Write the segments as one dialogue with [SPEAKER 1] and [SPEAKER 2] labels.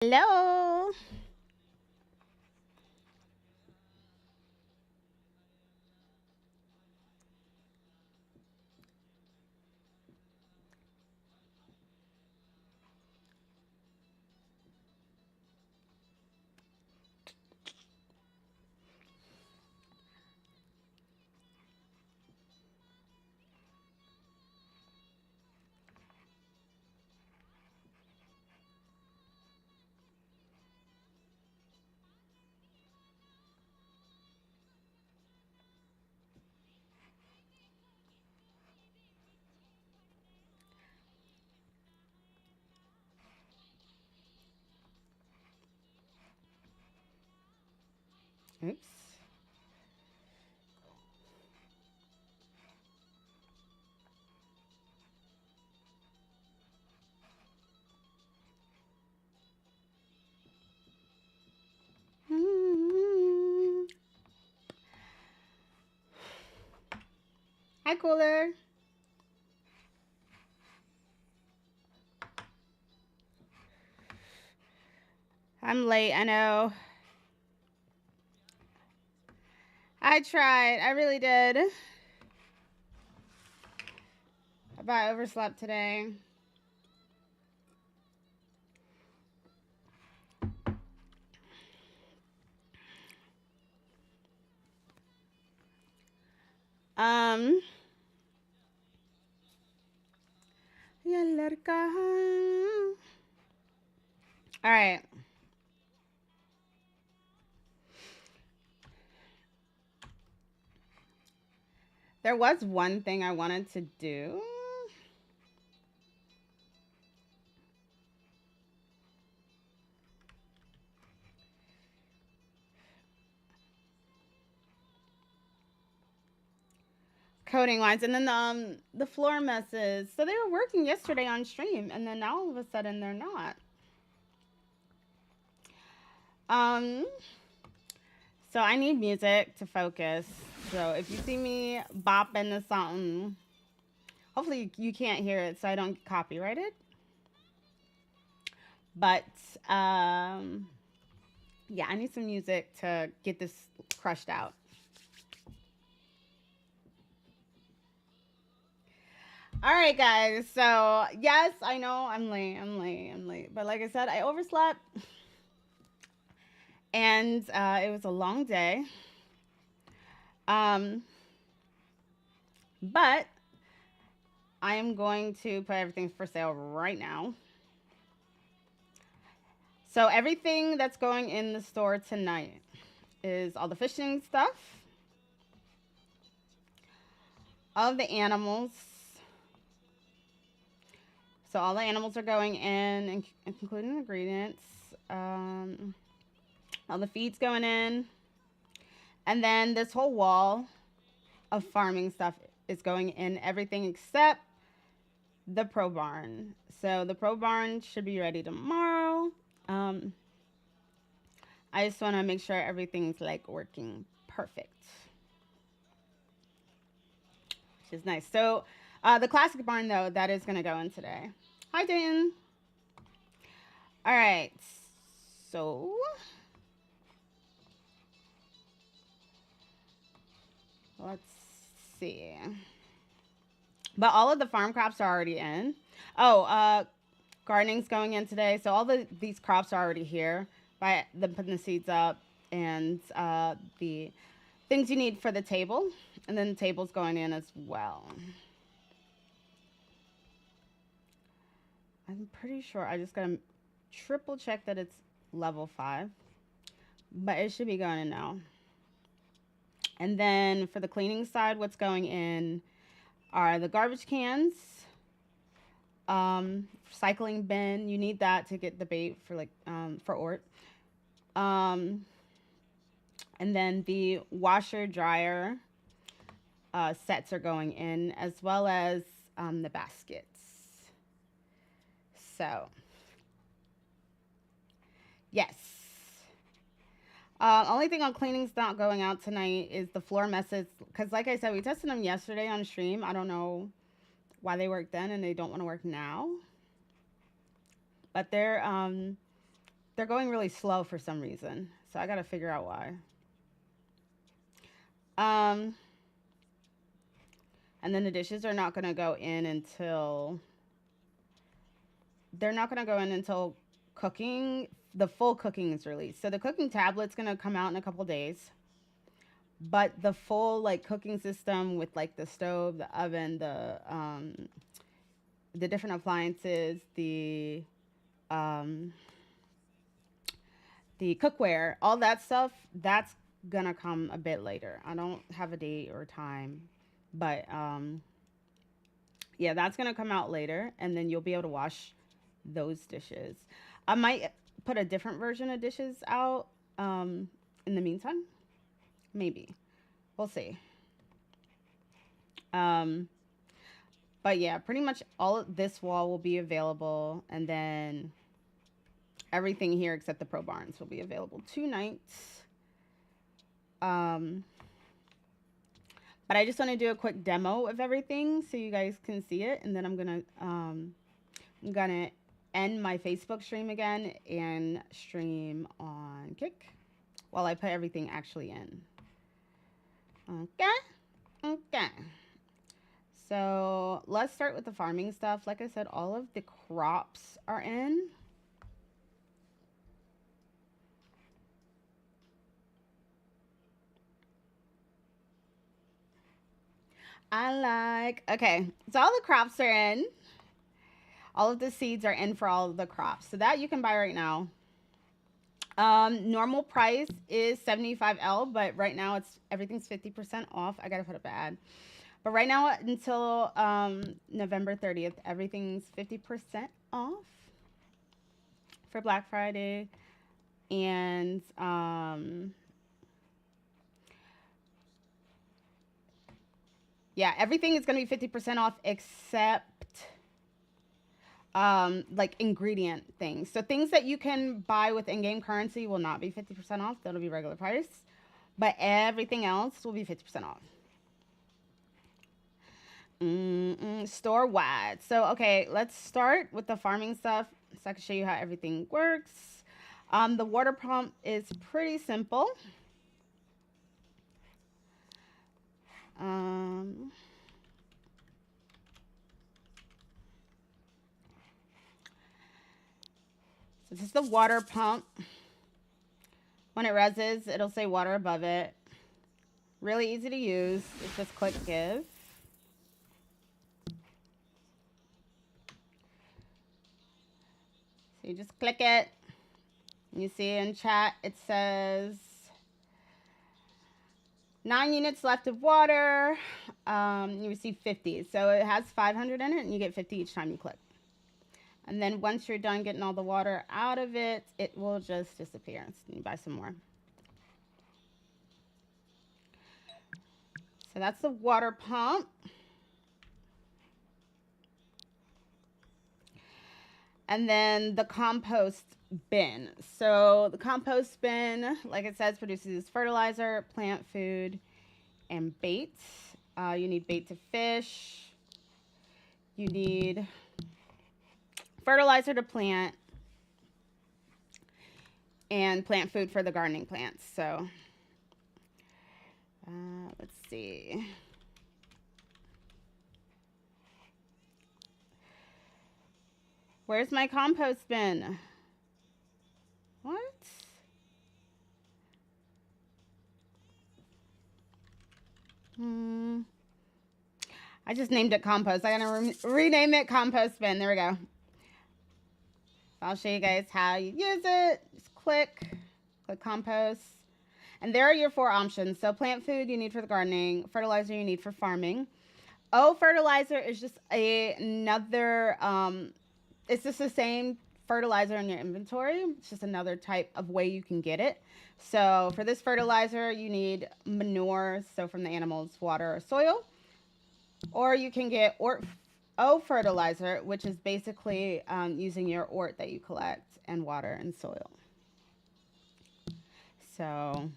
[SPEAKER 1] Hello. Oops. Mm. Hi, Cooler. I'm late. I know. I tried. I really did. I overslept today. Um. Ya ladka. All right. There was one thing I wanted to do. Coding wise, and then the floor messes. So they were working yesterday on stream, and then now all of a sudden they're not. Um. So I need music to focus. So if you see me bopping to something, hopefully you can't hear it, so I don't get copyrighted. But yeah, I need some music to get this crushed out. All right, guys. So yes, I know I'm late. I'm late. But like I said, I overslept, and it was a long day. Um, but I am going to put everything for sale right now. So everything that's going in the store tonight is all the fishing stuff, all of the animals. So all the animals are going in, including ingredients. All the feed's going in, and then this whole wall of farming stuff is going in. Everything except the pro barn. So the pro barn should be ready tomorrow. Um, I just want to make sure everything's like working perfect, which is nice. So the classic barn though, that is gonna go in today. Hi, Dan. All right. So let's see. But all of the farm crops are already in. Oh, gardening's going in today. So all these crops are already here by them putting the seeds up and the things you need for the table. And then the table's going in as well. I'm pretty sure I just gotta triple check that it's level 5. But it should be going in now. And then for the cleaning side, what's going in are the garbage cans, recycling bin. You need that to get the bait for for Ort. Um, and then the washer dryer sets are going in, as well as the baskets. So yes. Only thing on cleaning's not going out tonight is the floor messes. Because, like I said, we tested them yesterday on stream. I don't know why they worked then and they don't want to work now. But they're they're going really slow for some reason. So I got to figure out why. Um, and then the dishes are not going to go in until they're not going to go in until cooking, the full cooking is released. So the cooking tablet's going to come out in a couple days. But the full like cooking system with like the stove, the oven, the different appliances, um the cookware, all that stuff, that's gonna come a bit later. I don't have a date or time, but yeah, that's gonna come out later, and then you'll be able to wash those dishes. I might put a different version of dishes out in the meantime. Maybe. We'll see. Um, but yeah, pretty much all of this wall will be available, and then everything here except the pro barns will be available 2 nights. But I just want to do a quick demo of everything so you guys can see it, and then I'm gonna end my Facebook stream again and stream on Kick while I put everything actually in. Okay. So let's start with the farming stuff. Like I said, all of the crops are in. Okay, so all the crops are in. All of the seeds are in for all of the crops. So that you can buy right now. Normal price is 75L, but right now everything's 50% off. I gotta put up an ad. But right now until November 30th, everything's 50% off for Black Friday. And yeah, everything is gonna be 50% off except like ingredient things. So things that you can buy with in-game currency will not be 50% off. That'll be regular price. But everything else will be 50% off. Store wide. So, okay, let's start with the farming stuff so I can show you how everything works. The water pump is pretty simple. So this is the water pump. When it reses, it'll say water above it. Really easy to use. It's just click give. So you just click it. You see in chat, it says 9 units left of water. You receive 50. So it has 500 in it, and you get 50 each time you click. And then once you're done getting all the water out of it, it will just disappear. So you buy some more. So that's the water pump. And then the compost bin. So the compost bin, like it says, produces fertilizer, plant food, and bait. You need bait to fish. You need fertilizer to plant, and plant food for the gardening plants. So let's see. Where's my compost bin? What? I just named it compost. I gotta rename it compost bin. There we go. I'll show you guys how you use it. Just click compost. And there are your 4 options. So plant food you need for the gardening, fertilizer you need for farming. Fertilizer is just another, it's just the same fertilizer in your inventory. It's just another type of way you can get it. So for this fertilizer, you need manure, so from the animals, water or soil. Or you can get fertilizer, which is basically using your ort that you collect and water and soil. So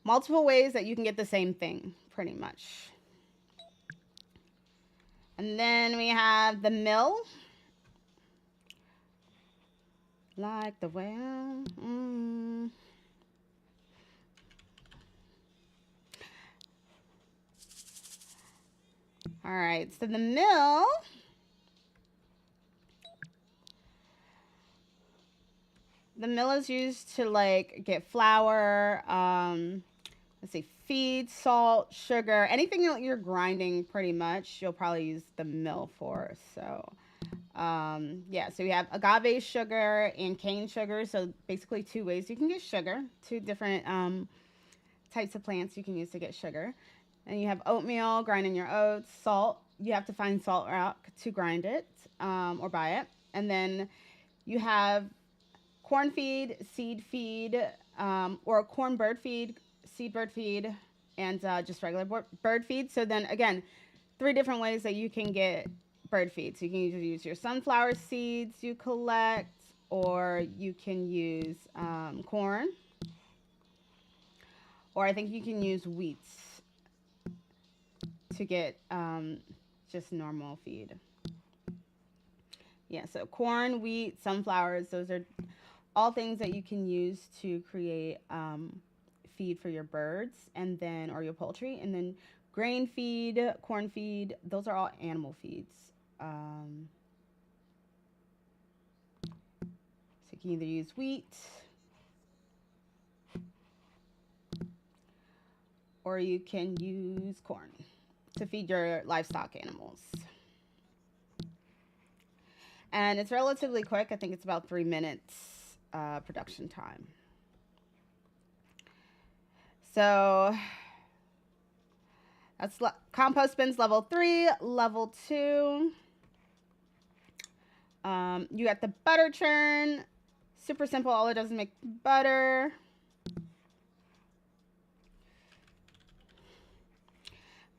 [SPEAKER 1] multiple ways that you can get the same thing, pretty much. And then we have the mill. like the way All right, so the mill is used to like get flour, let's see, feed, salt, sugar, anything that you're grinding pretty much, you'll probably use the mill for. So, yeah, so we have agave sugar and cane sugar. So basically two ways you can get sugar, two different types of plants you can use to get sugar. And you have oatmeal, grinding your oats, salt. You have to find salt rock to grind it or buy it. And then you have corn feed, seed feed, or corn bird feed, seed bird feed, and just regular bird feed. So then again, three different ways that you can get bird feed. So you can either use your sunflower seeds you collect, or you can use corn, or I think you can use wheat to get just normal feed. Yeah, so corn, wheat, sunflowers, those are all things that you can use to create feed for your birds and then or your poultry. And then grain feed, corn feed, those are all animal feeds. So you can either use wheat or you can use corn to feed your livestock animals. And it's relatively quick. I think it's about 3 minutes production time. So that's compost bins level 3, level 2. You got the butter churn. Super simple. All it does is make butter.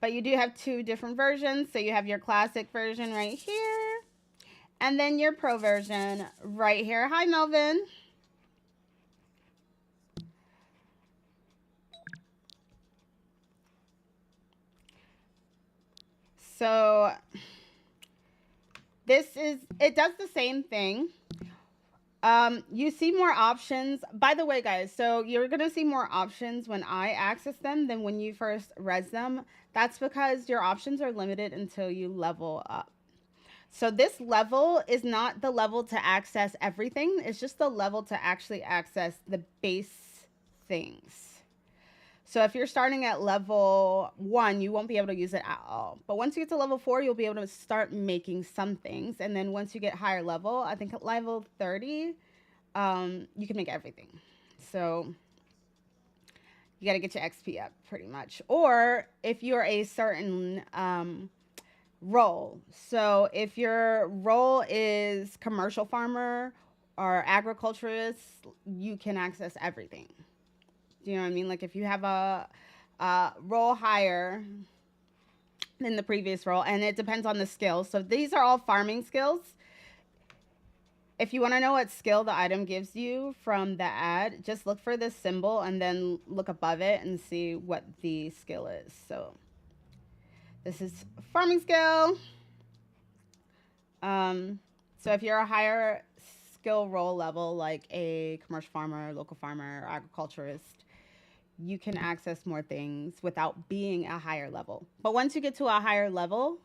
[SPEAKER 1] But you do have two different versions. So you have your classic version right here. And then your pro version right here. Hi, Melvin. So it does the same thing. You see more options. By the way, guys, so you're going to see more options when I access them than when you first res them. That's because your options are limited until you level up. So this level is not the level to access everything. It's just the level to actually access the base things. So if you're starting at level 1, you won't be able to use it at all. But once you get to level 4, you'll be able to start making some things. And then once you get higher level, I think at level 30, you can make everything. So you got to get your XP up pretty much. Or if you're a certain role. So if your role is commercial farmer or agriculturist, you can access everything. Do you know what I mean? Like if you have a role higher than the previous role, and it depends on the skills. So these are all farming skills. If you want to know what skill the item gives you from the ad, just look for this symbol and then look above it and see what the skill is. So this is farming skill. So if you're a higher skill role level, like a commercial farmer, local farmer, or agriculturist, you can access more things without being a higher level. But once you get to a higher level,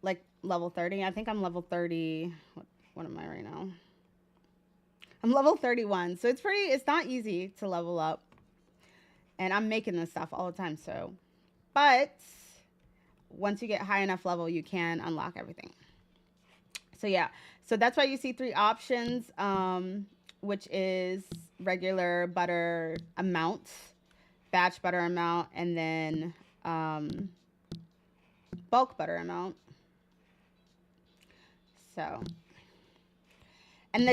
[SPEAKER 1] like level 30, I think I'm level 30. What am I right now? I'm level 31. So it's not easy to level up. And I'm making this stuff all the time. So, but once you get high enough level, you can unlock everything. So yeah, so that's why you see 3 options, which is regular butter amount, batch butter amount, and then bulk butter amount. So, and the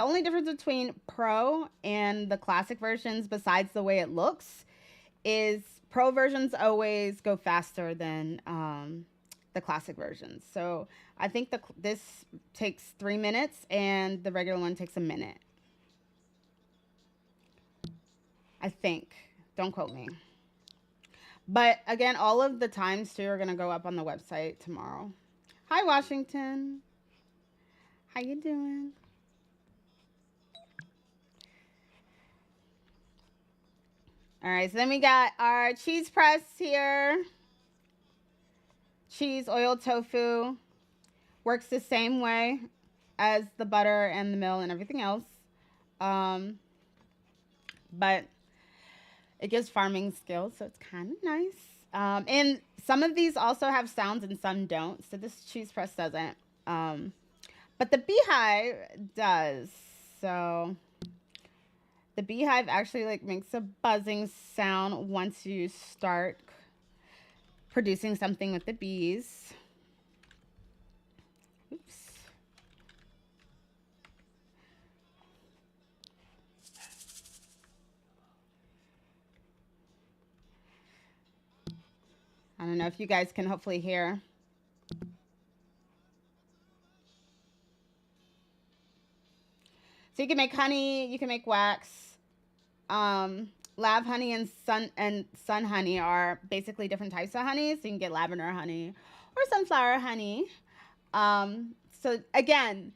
[SPEAKER 1] only difference between pro and the classic versions, besides the way it looks, is pro versions always go faster than the classic versions. So I think this takes 3 minutes and the regular one takes a minute. I think. Don't quote me. But again, all of the times too are going to go up on the website tomorrow. Hi, Washington. How you doing? All right, so then we got our cheese press here. Cheese, oil, tofu. Works the same way as the butter and the mill and everything else. But it gives farming skills, so it's kind of nice. And some of these also have sounds and some don't. So this cheese press doesn't. But the beehive does. So the beehive actually like makes a buzzing sound once you start producing something with the bees. Oops. I don't know if you guys can hopefully hear. So you can make honey, you can make wax. Lab honey and sun honey are basically different types of honey. So you can get lavender honey or sunflower honey. So again,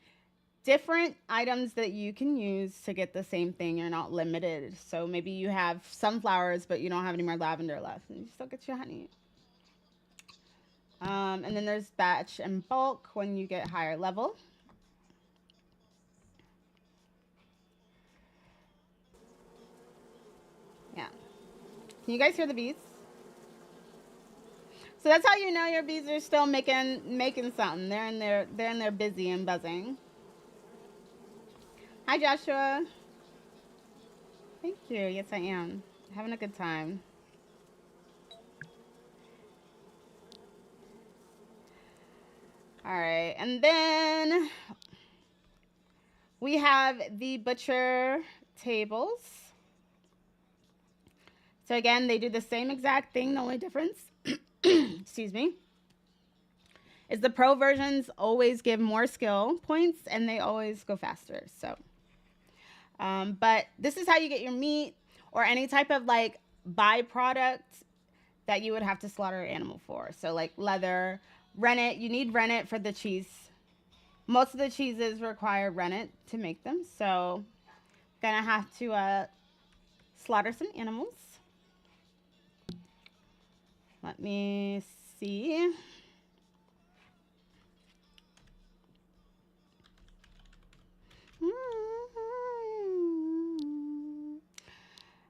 [SPEAKER 1] different items that you can use to get the same thing. You're not limited. So maybe you have sunflowers, but you don't have any more lavender left, and you still get your honey. And then there's batch and bulk when you get higher level. Yeah. Can you guys hear the bees? So that's how you know your bees are still making something. They're in there busy and buzzing. Hi Joshua. Thank you. Yes I am. Having a good time. All right. And then we have the butcher tables. So again, they do the same exact thing. The only difference, excuse me, is the pro versions always give more skill points and they always go faster. So, but this is how you get your meat or any type of like byproduct that you would have to slaughter an animal for. So like leather, rennet. You need rennet for the cheese. Most of the cheeses require rennet to make them. So, gonna have to slaughter some animals. Let me see.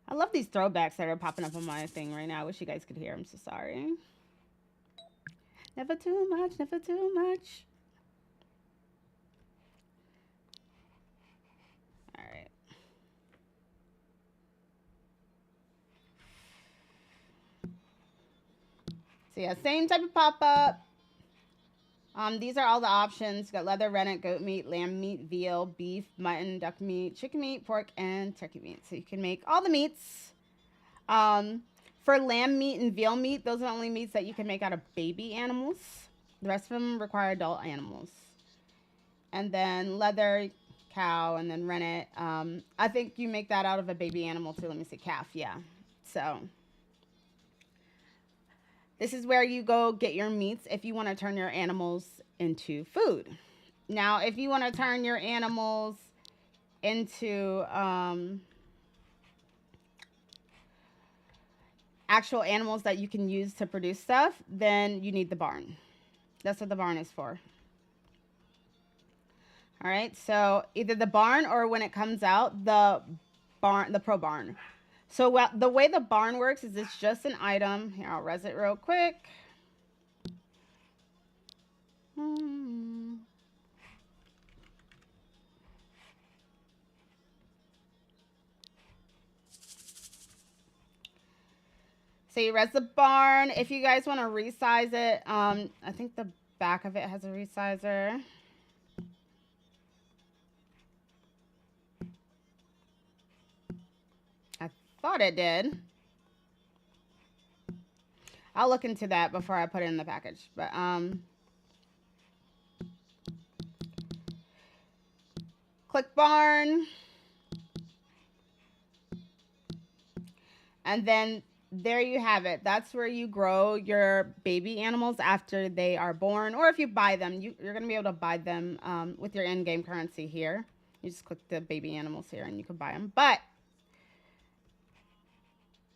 [SPEAKER 1] I love these throwbacks that are popping up on my thing right now. I wish you guys could hear. I'm so sorry. Never too much, never too much. All right. So yeah, same type of pop-up. These are all the options. You got leather, rennet, goat meat, lamb meat, veal, beef, mutton, duck meat, chicken meat, pork, and turkey meat. So you can make all the meats. For lamb meat and veal meat, those are the only meats that you can make out of baby animals. The rest of them require adult animals. And then leather, cow, and then rennet. I think you make that out of a baby animal too. Let me see, calf, yeah. So this is where you go get your meats if you want to turn your animals into food. Now, if you want to turn your animals into actual animals that you can use to produce stuff, then you need the barn. That's what the barn is for. All right, so either the barn or when it comes out, the pro barn. So the way the barn works is it's just an item. Here, I'll res it real quick. So you res the barn. If you guys want to resize it, I think the back of it has a resizer. I thought it did. I'll look into that before I put it in the package. But click barn. And then there you have it. That's where you grow your baby animals after they are born. Or if you buy them, you're going to be able to buy them with your in-game currency here. You just click the baby animals here and you can buy them. But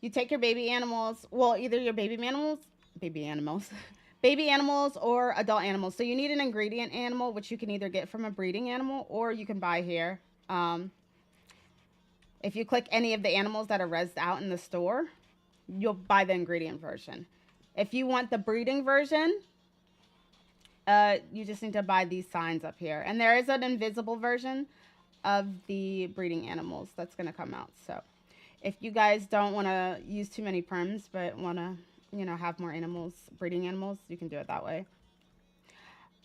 [SPEAKER 1] You take your baby animals, well, either your baby animals, baby animals or adult animals. So you need an ingredient animal, which you can either get from a breeding animal or you can buy here. Um, if you click any of the animals that are rezzed out in the store, you'll buy the ingredient version. If you want the breeding version, you just need to buy these signs up here. And there is an invisible version of the breeding animals that's going to come out. So if you guys don't want to use too many perms, but want to, you know, have more animals, breeding animals, you can do it that way.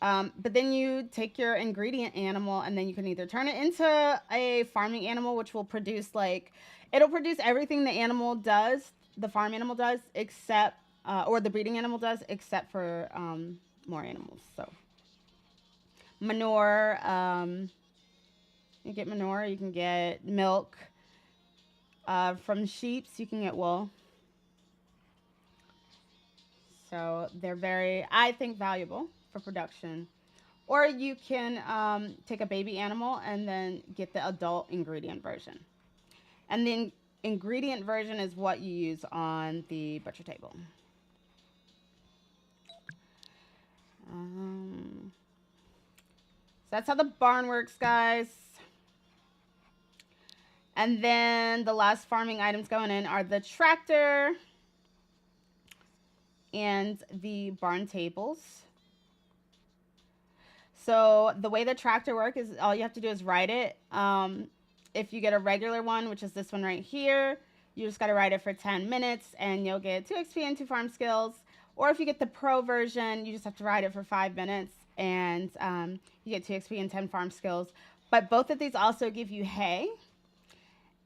[SPEAKER 1] But then you take your ingredient animal and then you can either turn it into a farming animal, which will produce like, it'll produce everything the animal does, the farm animal does, except, or the breeding animal does, except for more animals. So manure, you get manure, you can get milk. From sheeps, you can get wool. So they're very, I think, valuable for production. Or you can take a baby animal and then get the adult ingredient version. And the ingredient version is what you use on the butcher table. So that's how the barn works, guys. And then the last farming items going in are the tractor and the barn tables. So the way the tractor works is all you have to do is ride it. If you get a regular one, which is this one right here, you just got to ride it for 10 minutes and you'll get 2 XP and 2 farm skills. Or if you get the pro version, you just have to ride it for 5 minutes and you get 2 XP and 10 farm skills. But both of these also give you hay.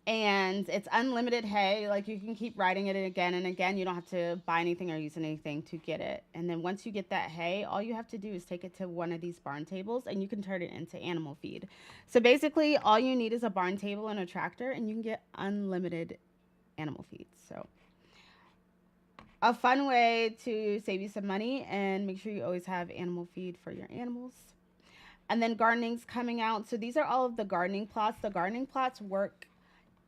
[SPEAKER 1] And it's unlimited hay. Like you can keep riding it again and again. You don't have to buy anything or use anything to get it. And then once you get that hay, all you have to do is take it to one of these barn tables and you can turn it into animal feed. So basically all you need is a barn table and a tractor and you can get unlimited animal feed. So a fun way to save you some money and make sure you always have animal feed for your animals. And then gardening's coming out. So these are all of the gardening plots. The gardening plots work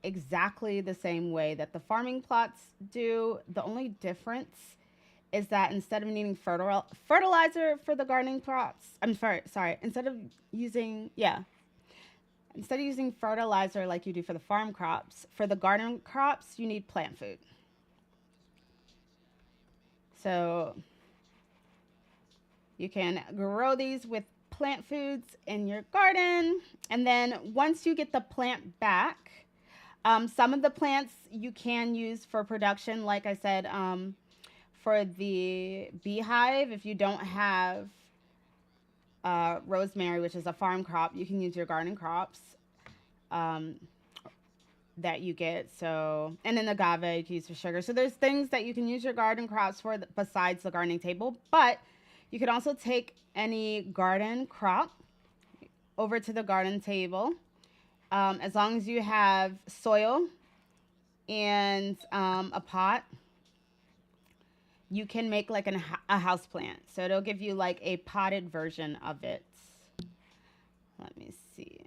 [SPEAKER 1] exactly the same way that the farming plots do. The only difference is that instead of needing fertilizer for the gardening plots, instead of using fertilizer like you do for the farm crops, for the garden crops, you need plant food. So you can grow these with plant foods in your garden. And then once you get the plant back, some of the plants you can use for production, like I said, for the beehive. If you don't have rosemary, which is a farm crop, you can use your garden crops that you get. So, and then the agave you can use for sugar. So there's things that you can use your garden crops for besides the gardening table. But you can also take any garden crop over to the garden table. As long as you have soil and a pot, you can make like a house plant. So it'll give you like a potted version of it. Let me see.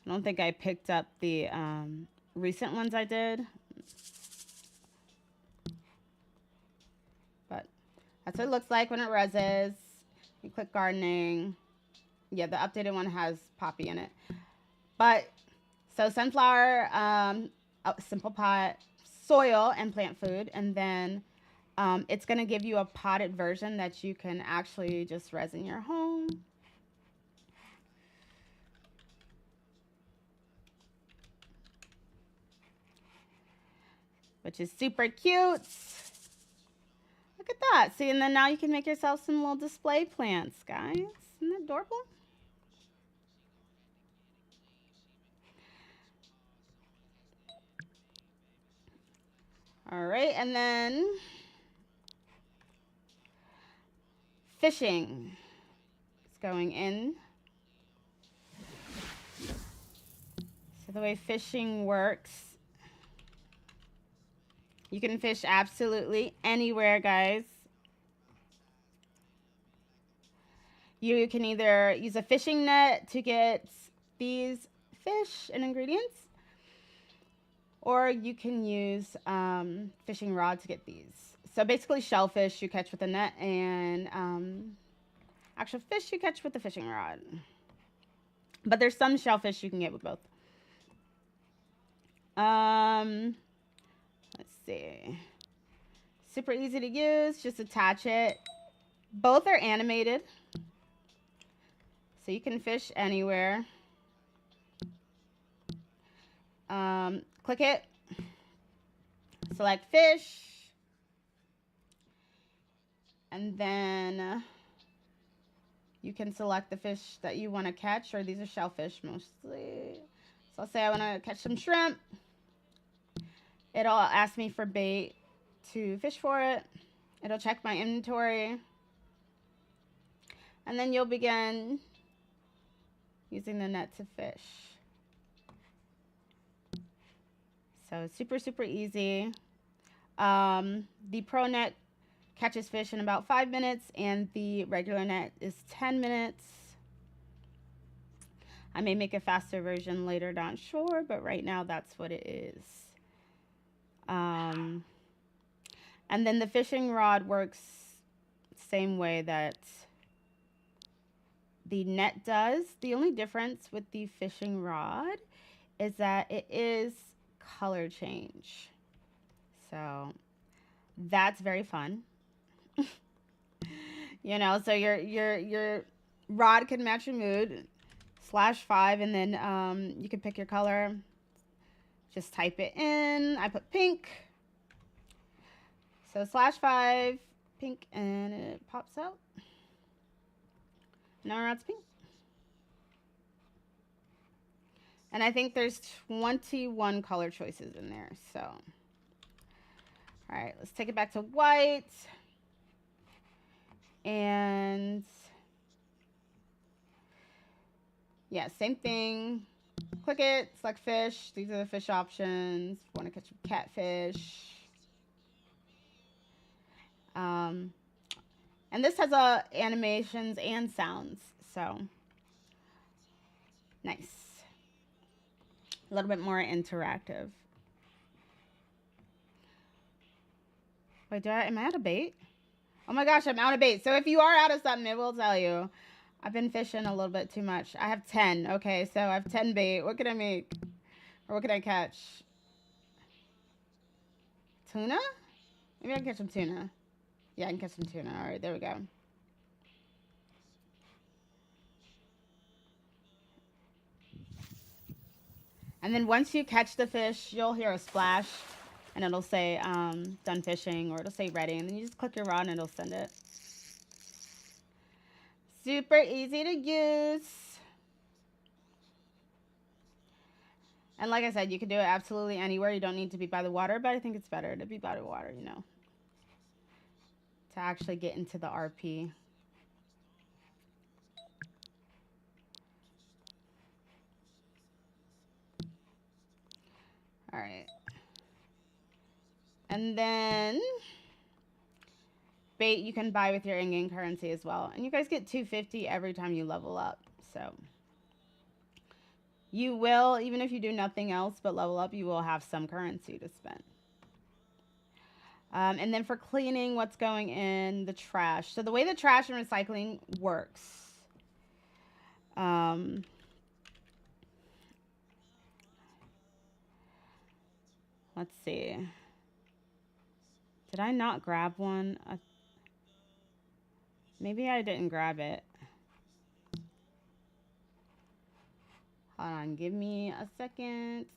[SPEAKER 1] I don't think I picked up the recent ones I did. But that's what it looks like when it reses. You click gardening. Yeah, the updated one has poppy in it. But, so sunflower, simple pot, soil, and plant food. And then it's going to give you a potted version that you can actually just res in your home. Which is super cute. Look at that. See, and then now you can make yourself some little display plants, guys. Isn't that adorable? All right, and then fishing is going in. So the way fishing works, you can fish absolutely anywhere, guys. You can either use a fishing net to get these fish and ingredients, or you can use fishing rod to get these. So basically shellfish you catch with a net, and actual fish you catch with a fishing rod. But there's some shellfish you can get with both. Let's see. Super easy to use. Just attach it. Both are animated, so you can fish anywhere. Click it. Select fish. And then you can select the fish that you want to catch, or these are shellfish mostly. So I'll say I want to catch some shrimp. It'll ask me for bait to fish for it. It'll check my inventory. And then you'll begin using the net to fish. So it's super, super easy. The pro net catches fish in about 5 minutes, and the regular net is 10 minutes. I may make a faster version later, not sure, but right now that's what it is. And then the fishing rod works the same way that the net does. The only difference with the fishing rod is that it is color change. So that's very fun. You know, so your rod can match your mood. /5, and then you can pick your color. Just type it in. I put pink. So /5, pink, and it pops out. Now our rod's pink. And I think there's 21 color choices in there. So, all right, let's take it back to white. And yeah, same thing. Click it, select fish. These are the fish options. Want to catch a catfish. And this has animations and sounds. So nice. A little bit more interactive. Wait, am I out of bait? Oh my gosh, I'm out of bait. So if you are out of something, it will tell you. I've been fishing a little bit too much. I have 10. Okay, so I have 10 bait. What can I make? Or what can I catch? Tuna? Maybe I can catch some tuna. Yeah, I can catch some tuna. All right, there we go. And then once you catch the fish, you'll hear a splash. And it'll say done fishing, or it'll say ready. And then you just click your rod and it'll send it. Super easy to use. And like I said, you can do it absolutely anywhere. You don't need to be by the water, but I think it's better to be by the water, you know, to actually get into the RP. All right. And then bait you can buy with your in-game currency as well. And you guys get 250 every time you level up. So you will, even if you do nothing else but level up, you will have some currency to spend. And then for cleaning what's going in the trash. So the way the trash and recycling works. Let's see. Did I not grab one? Maybe I didn't grab it. Hold on, give me a second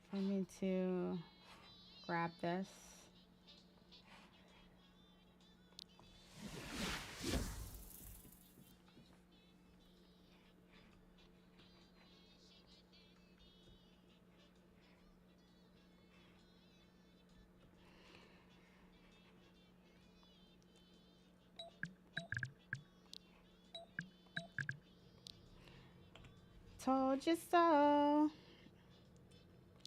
[SPEAKER 1] for me to grab this. Told you so.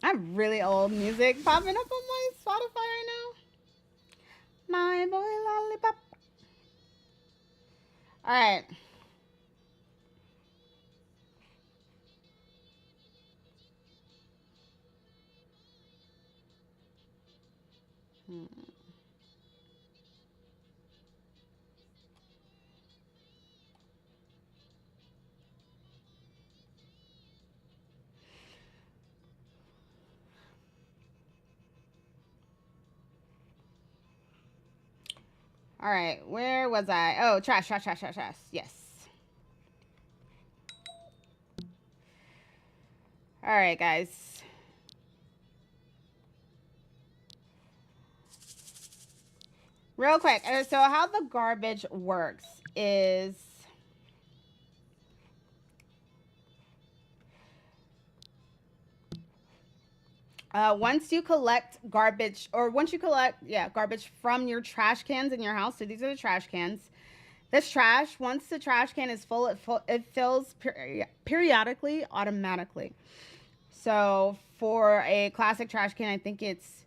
[SPEAKER 1] I have really old music popping up on my Spotify right now. My boy lollipop. All right. All right, where was I? Oh, trash. Yes. All right, guys. Real quick. So how the garbage works is once you collect garbage, or once you collect, garbage from your trash cans in your house. So these are the trash cans. This trash, once the trash can is full, it fills periodically, automatically. So for a classic trash can, I think it's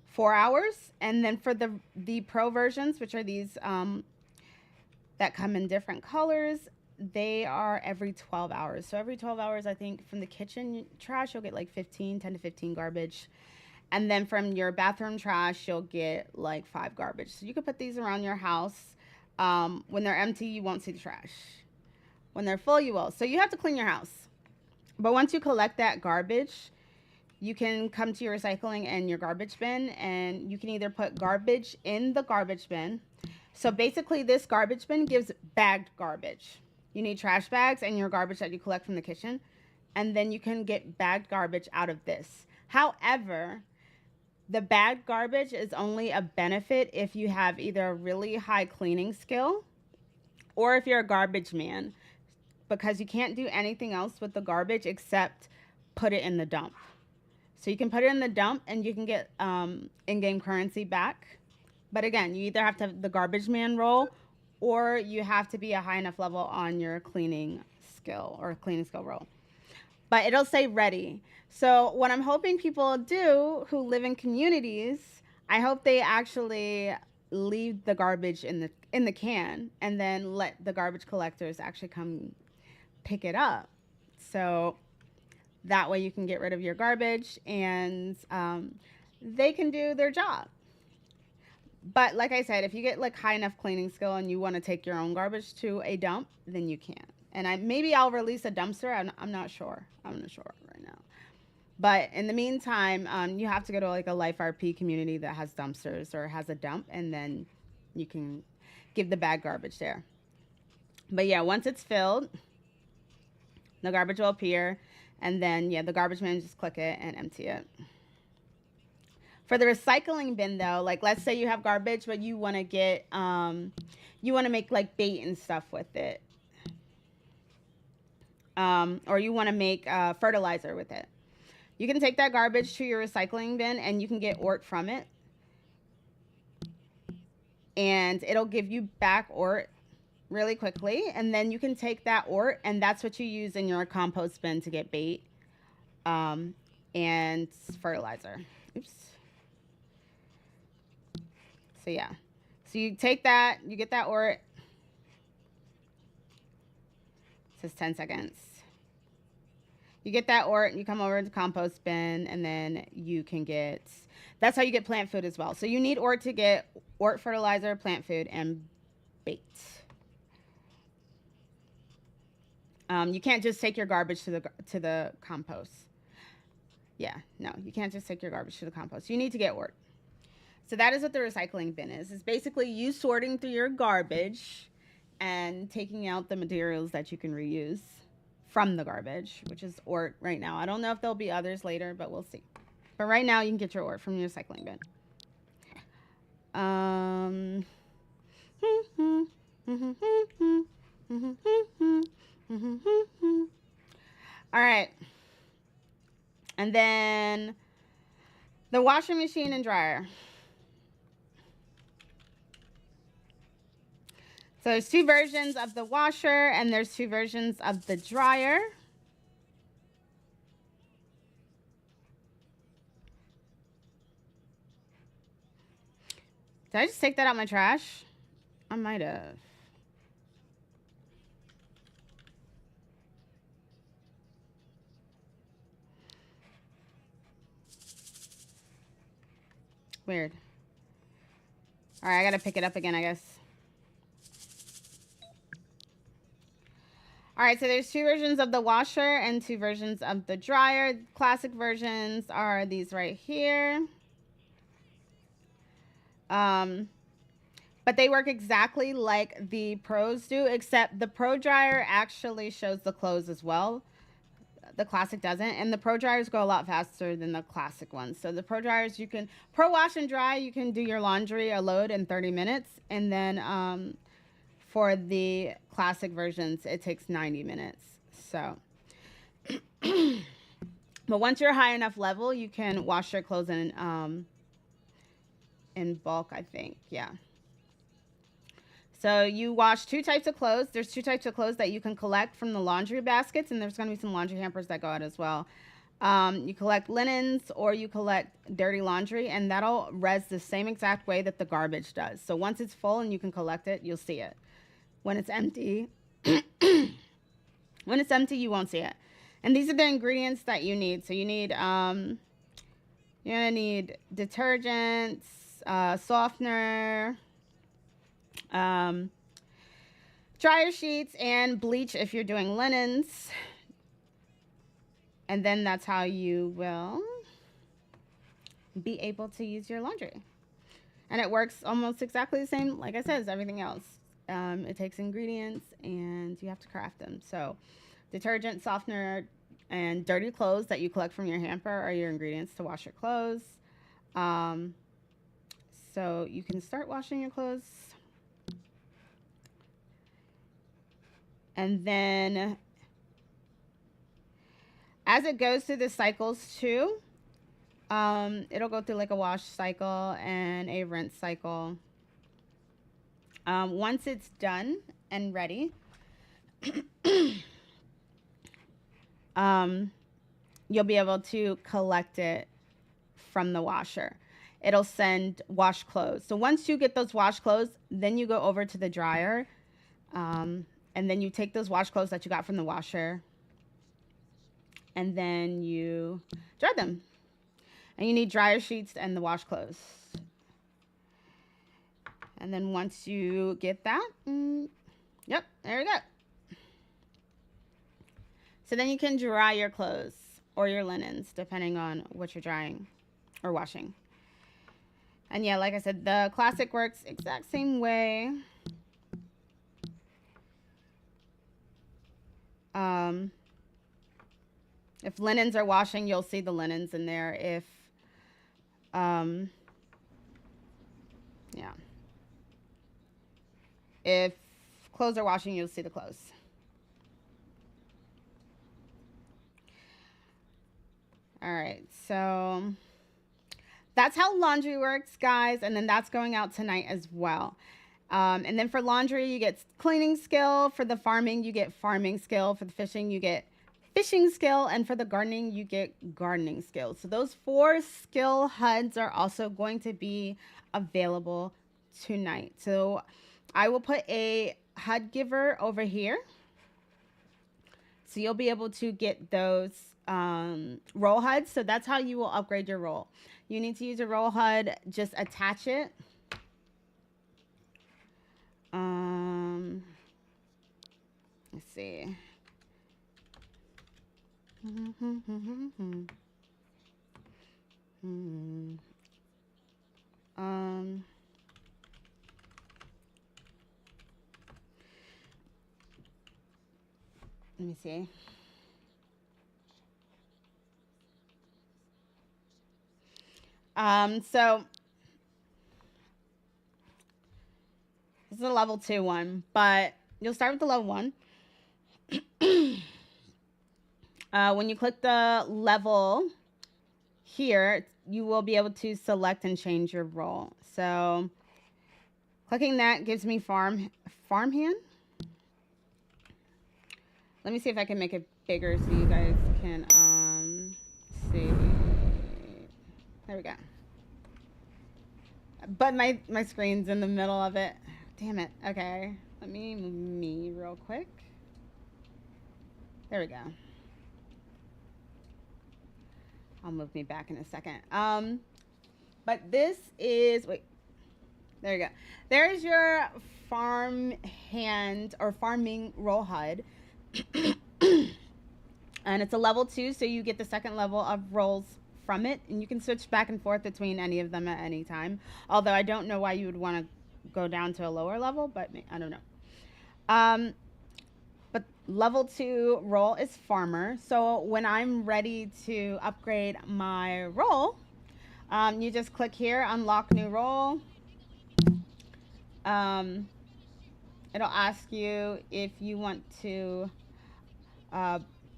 [SPEAKER 1] 4 hours, and then for the pro versions, which are these that come in different colors, they are every 12 hours. So every 12 hours, I think from the kitchen trash, you'll get like 10 to 15 garbage. And then from your bathroom trash, you'll get like 5 garbage. So you can put these around your house. When they're empty, you won't see the trash. When they're full, you will. So you have to clean your house. But once you collect that garbage, you can come to your recycling and your garbage bin, and you can either put garbage in the garbage bin. So basically, this garbage bin gives bagged garbage. You need trash bags and your garbage that you collect from the kitchen, and then you can get bagged garbage out of this. However, the bagged garbage is only a benefit if you have either a really high cleaning skill or if you're a garbage man, because you can't do anything else with the garbage except put it in the dump. So you can put it in the dump and you can get in-game currency back. But again, you either have to have the garbage man role, or you have to be a high enough level on your cleaning skill or cleaning skill role. But it'll say ready. So what I'm hoping people do who live in communities, I hope they actually leave the garbage in the can and then let the garbage collectors actually come pick it up. So that way you can get rid of your garbage, and they can do their job. But like I said, if you get like high enough cleaning skill and you want to take your own garbage to a dump, then you can. And maybe I'll release a dumpster. I'm not sure. I'm not sure right now. But in the meantime, you have to go to like a Life RP community that has dumpsters or has a dump, and then you can give the bag garbage there. But yeah, once it's filled, the garbage will appear, and then the garbage man just click it and empty it. For the recycling bin though, like let's say you have garbage but you want to get you want to make like bait and stuff with it, or you want to make fertilizer with it. You can take that garbage to your recycling bin and you can get ort from it, and it'll give you back ort really quickly, and then you can take that ort and that's what you use in your compost bin to get bait and fertilizer. Oops. So yeah, so you take that, you get that ort. It says 10 seconds. You get that ort and you come over to the compost bin, and then you can get, that's how you get plant food as well. So you need ort to get ort, fertilizer, plant food, and bait. You can't just take your garbage to the compost. Yeah, no, you can't just take your garbage to the compost. You need to get ort. So that is what the recycling bin is. It's basically you sorting through your garbage and taking out the materials that you can reuse from the garbage, which is ort right now. I don't know if there'll be others later, but we'll see. But right now you can get your ort from your recycling bin. All right. And then the washing machine and dryer. So there's 2 versions of the washer and there's 2 versions of the dryer. Did I just take that out my trash? I might have. Weird. All right, I gotta pick it up again, I guess. All right, so there's 2 versions of the washer and 2 versions of the dryer. Classic versions are these right here. But they work exactly like the pros do, except the pro dryer actually shows the clothes as well. The classic doesn't, and the pro dryers go a lot faster than the classic ones. So the pro dryers, you can pro wash and dry, you can do your laundry a load in 30 minutes, and then for the classic versions it takes 90 minutes. So but once you're high enough level, you can wash your clothes in bulk, I think. Yeah. So you wash 2 types of clothes. There's 2 types of clothes that you can collect from the laundry baskets, and there's going to be some laundry hampers that go out as well. You collect linens or you collect dirty laundry, and that'll res the same exact way that the garbage does. So once it's full and you can collect it, you'll see it. When it's empty, when it's empty, you won't see it. And these are the ingredients that you need. So you need, you're gonna need detergents, softener, dryer sheets, and bleach if you're doing linens. And then that's how you will be able to use your laundry. And it works almost exactly the same, like I said, as everything else. It takes ingredients and you have to craft them. So detergent, softener, and dirty clothes that you collect from your hamper are your ingredients to wash your clothes. So you can start washing your clothes. And then as it goes through the cycles too, it'll go through like a wash cycle and a rinse cycle. Once it's done and ready, you'll be able to collect it from the washer. It'll send wash clothes. So once you get those wash clothes, then you go over to the dryer, and then you take those wash clothes that you got from the washer, and then you dry them. And you need dryer sheets and the wash clothes. And then once you get that, yep, there we go. So then you can dry your clothes or your linens, depending on what you're drying or washing. And yeah, like I said, the classic works exact same way. If linens are washing, you'll see the linens in there. If, yeah. If clothes are washing, you'll see the clothes. All right, so that's how laundry works, guys. And then that's going out tonight as well. And then for laundry, you get cleaning skill. For the farming, you get farming skill. For the fishing, you get fishing skill. And for the gardening, you get gardening skill. So those 4 skill HUDs are also going to be available tonight. So I will put a HUD giver over here. So you'll be able to get those roll HUDs. So that's how you will upgrade your roll. You need to use a roll HUD, just attach it. Let's see. Let me see. So this is a level 2 one, but you'll start with the level 1. When you click the level here, you will be able to select and change your role. So clicking that gives me farmhand. Let me see if I can make it bigger so you guys can see. There we go. But my screen's in the middle of it. Damn it. Okay. Let me move me real quick. There we go. I'll move me back in a second. But this is, wait, there you go. There's your farm hand or farming roll HUD. And it's a level 2, so you get the second level of rolls from it, and you can switch back and forth between any of them at any time. Although I don't know why you would want to go down to a lower level, but I don't know. But level 2 roll is farmer. So when I'm ready to upgrade my roll, you just click here, unlock new roll. It'll ask you if you want to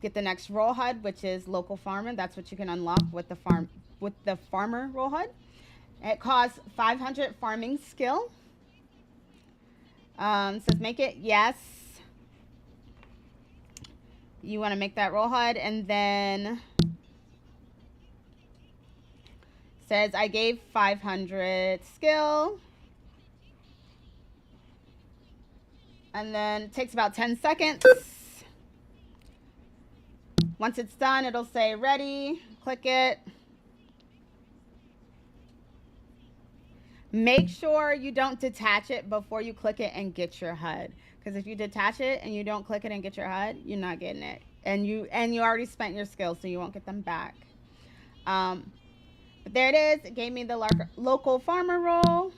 [SPEAKER 1] get the next roll HUD, which is local farmer. That's what you can unlock with the farmer roll HUD. It costs 500 farming skill. Says make it, yes. You want to make that roll HUD, and then says I gave 500 skill. And then it takes about 10 seconds. Once it's done, it'll say ready. Click it. Make sure you don't detach it before you click it and get your HUD. Because if you detach it and you don't click it and get your HUD, you're not getting it. And you already spent your skills, so you won't get them back. But there it is. It gave me the local farmer roll.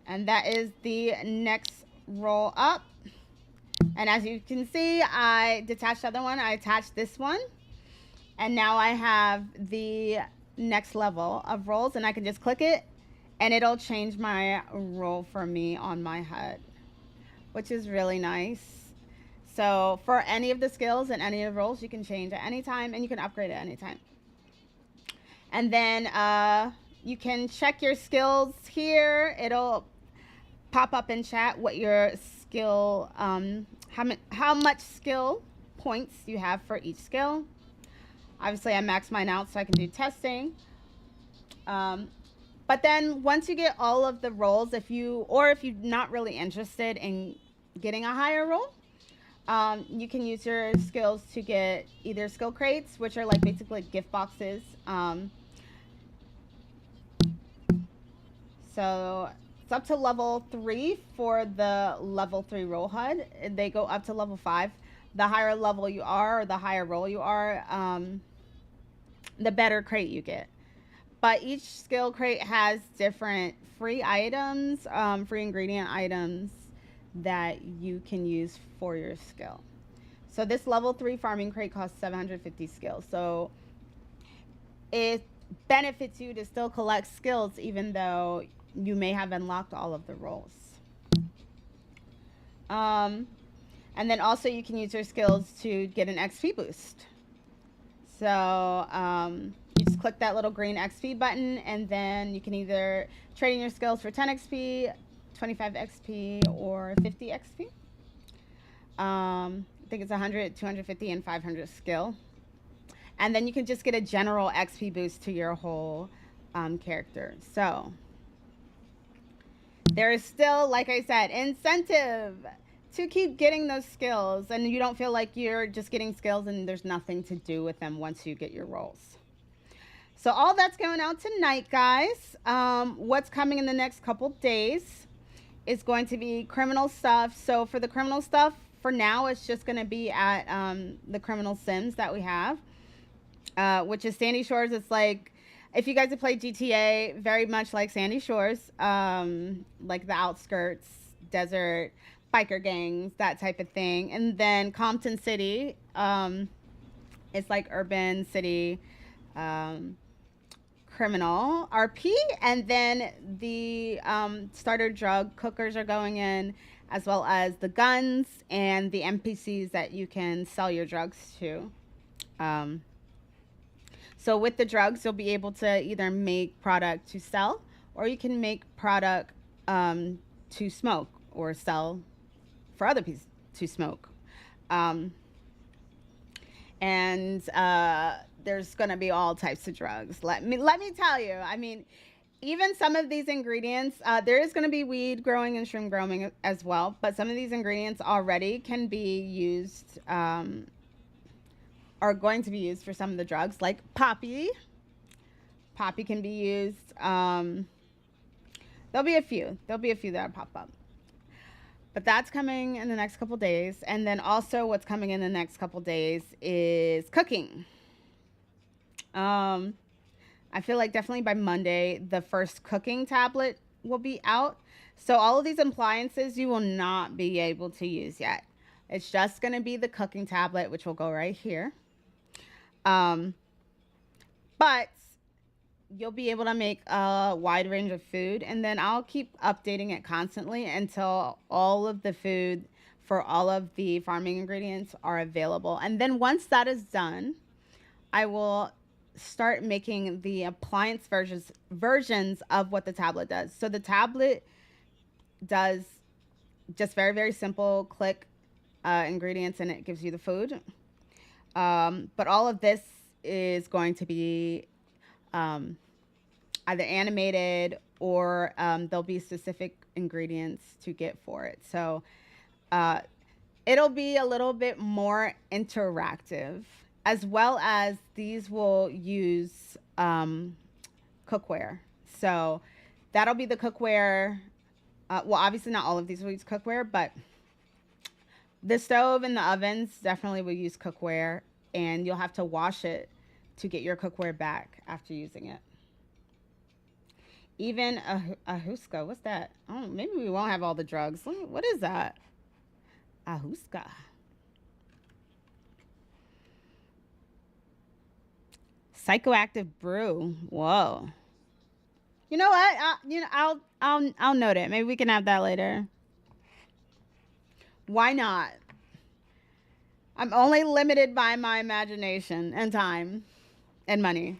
[SPEAKER 1] And that is the next roll up. And as you can see, I detached the other one. I attached this one. And now I have the next level of rolls. And I can just click it. And it'll change my roll for me on my HUD. Which is really nice. So for any of the skills and any of the roles, you can change at any time. And you can upgrade at any time. And then you can check your skills here. It'll pop up in chat what your skill, how much skill points you have for each skill. Obviously, I maxed mine out so I can do testing. But then once you get all of the roles, if you're not really interested in getting a higher role, you can use your skills to get either skill crates, which are like basically gift boxes. So it's up to level 3 for the level 3 roll HUD. They go up to level 5. The higher level you are, or the higher roll you are, the better crate you get. But each skill crate has different free items, free ingredient items that you can use for your skill. So this level 3 farming crate costs 750 skills. So it benefits you to still collect skills even though you may have unlocked all of the roles. And then also you can use your skills to get an XP boost. So you just click that little green XP button, and then you can either trade in your skills for 10 XP, 25 XP, or 50 XP. I think it's 100, 250, and 500 skill. And then you can just get a general XP boost to your whole character. So there is still, like I said, incentive to keep getting those skills, and you don't feel like you're just getting skills and there's nothing to do with them once you get your roles. So all that's going out tonight, guys. What's coming in the next couple days is going to be criminal stuff. So for the criminal stuff, for now, it's just going to be at the criminal sims that we have, which is Sandy Shores. It's like, if you guys have played GTA, very much like Sandy Shores, like the outskirts, desert, biker gangs, that type of thing. And then Compton City, it's like urban city, criminal RP. And then the starter drug cookers are going in, as well as the guns and the NPCs that you can sell your drugs to. So with the drugs, you'll be able to either make product to sell, or you can make product to smoke or sell for other people to smoke. And there's going to be all types of drugs. Let me tell you. I mean, even some of these ingredients, there is going to be weed growing and shroom growing as well. But some of these ingredients already can be used are going to be used for some of the drugs, like poppy. Poppy can be used. There'll be a few. There'll be a few that pop up. But that's coming in the next couple days. And then also what's coming in the next couple days is cooking. I feel like definitely by Monday, the first cooking tablet will be out. So all of these appliances you will not be able to use yet. It's just going to be the cooking tablet, which will go right here. But you'll be able to make a wide range of food, and then I'll keep updating it constantly until all of the food for all of the farming ingredients are available. And then once that is done, I will start making the appliance versions of what the tablet does. So the tablet does just very, very simple click ingredients and it gives you the food. But all of this is going to be either animated or there'll be specific ingredients to get for it. So it'll be a little bit more interactive, as well as these will use cookware. So that'll be the cookware. Well, obviously not all of these will use cookware, but the stove and the ovens definitely will use cookware, and you'll have to wash it to get your cookware back after using it. Even a huska, what's that? Oh, maybe we won't have all the drugs. What is that? A huska. Psychoactive brew. Whoa. You know what? I'll note it. Maybe we can have that later. Why not? I'm only limited by my imagination and time and money.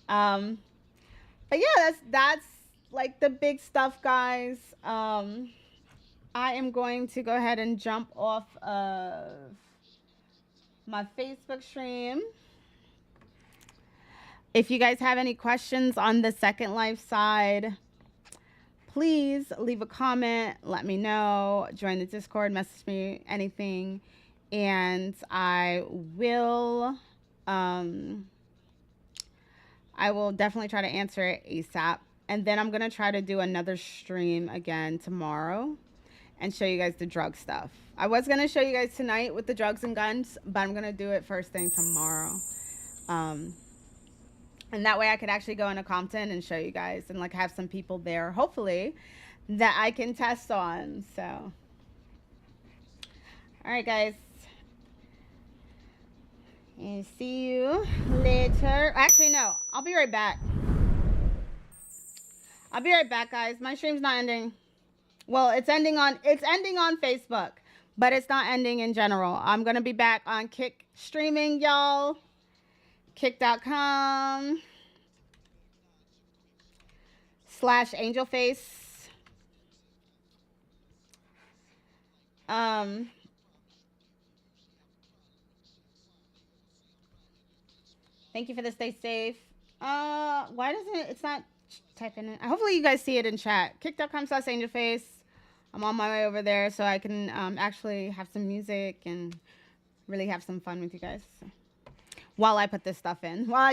[SPEAKER 1] But yeah, that's like the big stuff, guys. I am going to go ahead and jump off of my Facebook stream. If you guys have any questions on the Second Life side, please leave a comment, let me know, join the Discord, message me, anything, and I will definitely try to answer it ASAP. And then I'm going to try to do another stream again tomorrow and show you guys the drug stuff. I was going to show you guys tonight with the drugs and guns, but I'm going to do it first thing tomorrow. And that way I could actually go into Compton and show you guys and like have some people there, hopefully, that I can test on. So, all right, guys. And see you later. Actually, no, I'll be right back. I'll be right back, guys. My stream's not ending. Well, it's ending on Facebook, but it's not ending in general. I'm going to be back on Kick streaming, y'all. Kick.com/angelface. Thank you for the stay safe. Why doesn't it's not typing it? Hopefully you guys see it in chat. Kick.com/angelface. I'm on my way over there so I can actually have some music and really have some fun with you guys while I put this stuff in. While I